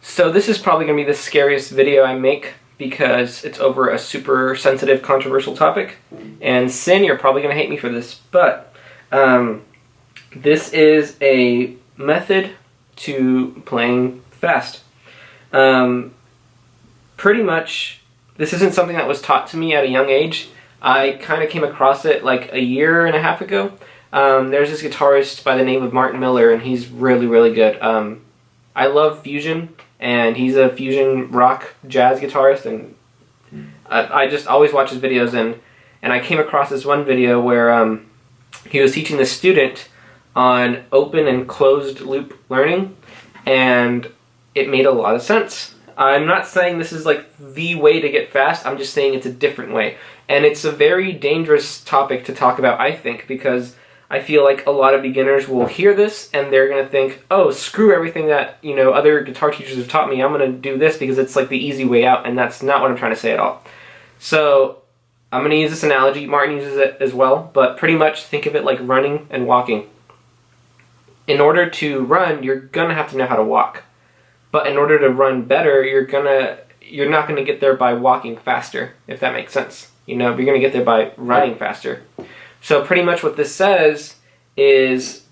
So this is probably going to be the scariest video I make because it's over a super sensitive, controversial topic. And Sin, you're probably going to hate me for this, but this is a method to playing fast. Pretty much, this isn't something that was taught to me at a young age. I kind of came across it like a year and a half ago. There's this guitarist by the name of Martin Miller, and he's really, really good. I love fusion, and he's a fusion rock jazz guitarist, and I just always watch his videos, and I came across this one video where he was teaching the student on open and closed loop learning, and it made a lot of sense. I'm not saying this is like the way to get fast, I'm just saying it's a different way. And it's a very dangerous topic to talk about, I think, because I feel like a lot of beginners will hear this and they're going to think, oh, screw everything that, other guitar teachers have taught me. I'm going to do this because it's like the easy way out, and that's not what I'm trying to say at all. So I'm going to use this analogy. Martin uses it as well, but pretty much think of it like running and walking. In order to run, you're going to have to know how to walk. But in order to run better, you're not going to get there by walking faster, if that makes sense. You're going to get there by running faster. So pretty much what this says is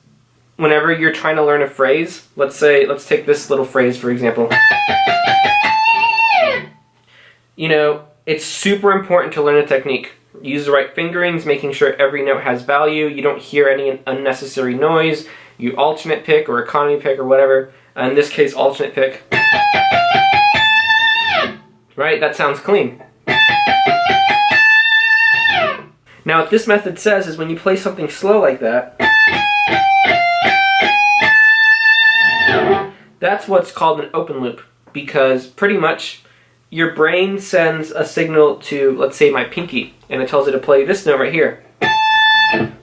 whenever you're trying to learn a phrase, let's take this little phrase for example. It's super important to learn a technique. Use the right fingerings, making sure every note has value. You don't hear any unnecessary noise. You alternate pick or economy pick or whatever. In this case, alternate pick. Right? That sounds clean. Now, what this method says is when you play something slow like that, that's what's called an open loop, because pretty much your brain sends a signal to, let's say, my pinky, and it tells it to play this note right here.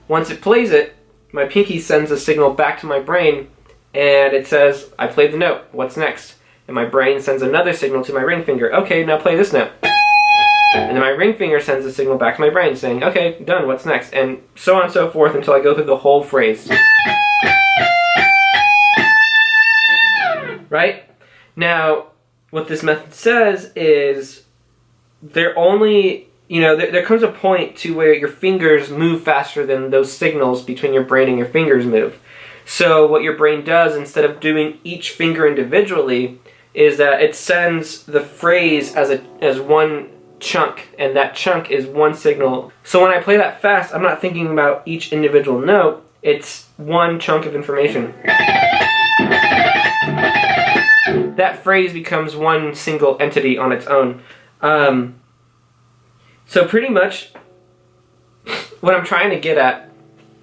Once it plays it, my pinky sends a signal back to my brain, and it says, I played the note, what's next? And my brain sends another signal to my ring finger, okay, now play this note. And then my ring finger sends a signal back to my brain saying, okay, done, what's next? And so on and so forth until I go through the whole phrase. Right? Now, what this method says is there comes a point to where your fingers move faster than those signals between your brain and your fingers move. So what your brain does, instead of doing each finger individually, is that it sends the phrase as one chunk, and that chunk is one signal. So when I play that fast, I'm not thinking about each individual note, it's one chunk of information. That phrase becomes one single entity on its own. So pretty much what I'm trying to get at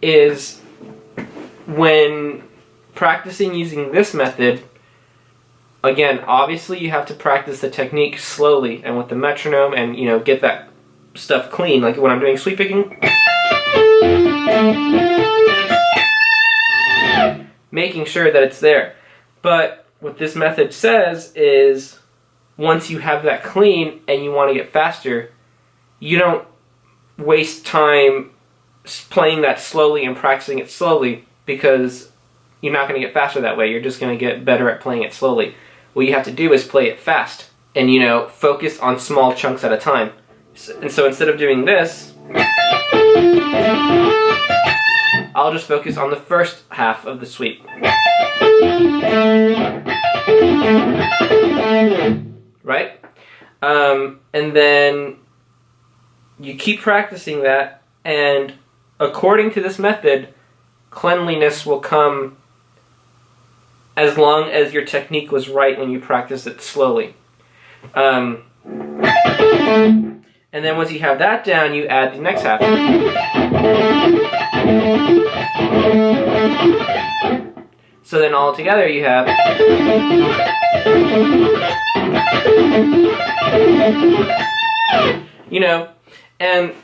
is when practicing using this method, again, obviously you have to practice the technique slowly and with the metronome and, get that stuff clean. Like when I'm doing sweep picking, making sure that it's there. But what this method says is once you have that clean and you want to get faster, you don't waste time playing that slowly and practicing it slowly, because you're not going to get faster that way. You're just going to get better at playing it slowly. What you have to do is play it fast and, focus on small chunks at a time. And so instead of doing this, I'll just focus on the first half of the sweep. Right? And then you keep practicing that, and according to this method, cleanliness will come as long as your technique was right when you practice it slowly. And then once you have that down, you add the next half. So then all together you have... and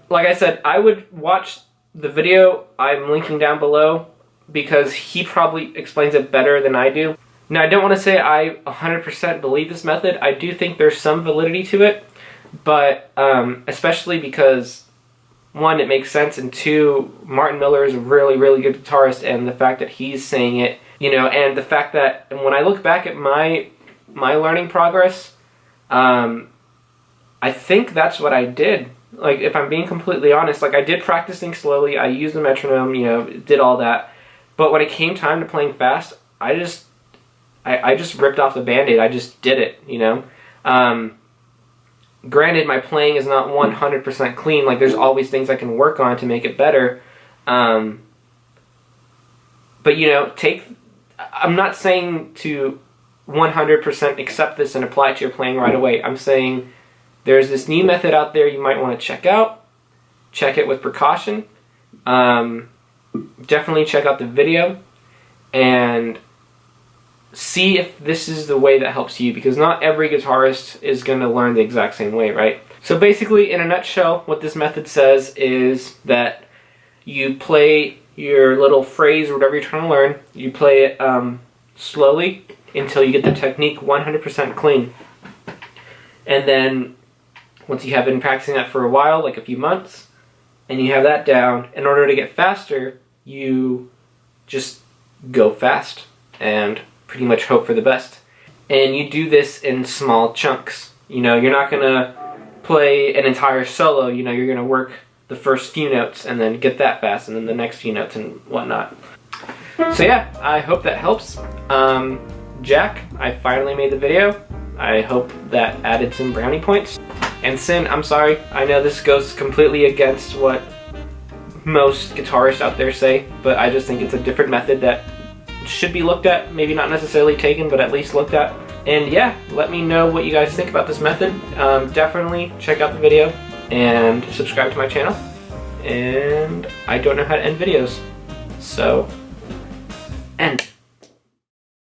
like I said, I would watch the video I'm linking down below, because he probably explains it better than I do. Now, I don't want to say I 100% believe this method. I do think there's some validity to it, but especially because, one, it makes sense, and two, Martin Miller is a really, really good guitarist, and the fact that he's saying it, and the fact that when I look back at my my learning progress, I think that's what I did. Like, if I'm being completely honest, like, I did practice things slowly, I used the metronome, you know, did all that, but when it came time to playing fast, I just ripped off the Band-Aid. I just did it, you know. Granted, my playing is not 100% clean. Like, there's always things I can work on to make it better. But, you know, I'm not saying to 100% accept this and apply it to your playing right away. I'm saying there's this new method out there you might want to check out. Check it with precaution. Definitely check out the video and see if this is the way that helps you, because not every guitarist is going to learn the exact same way, right? So basically, in a nutshell, what this method says is that you play your little phrase or whatever you're trying to learn, you play it slowly until you get the technique 100% clean. And then once you have been practicing that for a while, like a few months, and you have that down, in order to get faster, you just go fast and pretty much hope for the best. And you do this in small chunks. You know, you're not going to play an entire solo, you know, you're going to work the first few notes and then get that fast and then the next few notes and whatnot. So yeah, I hope that helps. Jack, I finally made the video. I hope that added some brownie points. And Sin, I'm sorry, I know this goes completely against what most guitarists out there say, but I just think it's a different method that should be looked at, maybe not necessarily taken, but at least looked at. And yeah, let me know what you guys think about this method. Definitely check out the video and subscribe to my channel. And I don't know how to end videos, so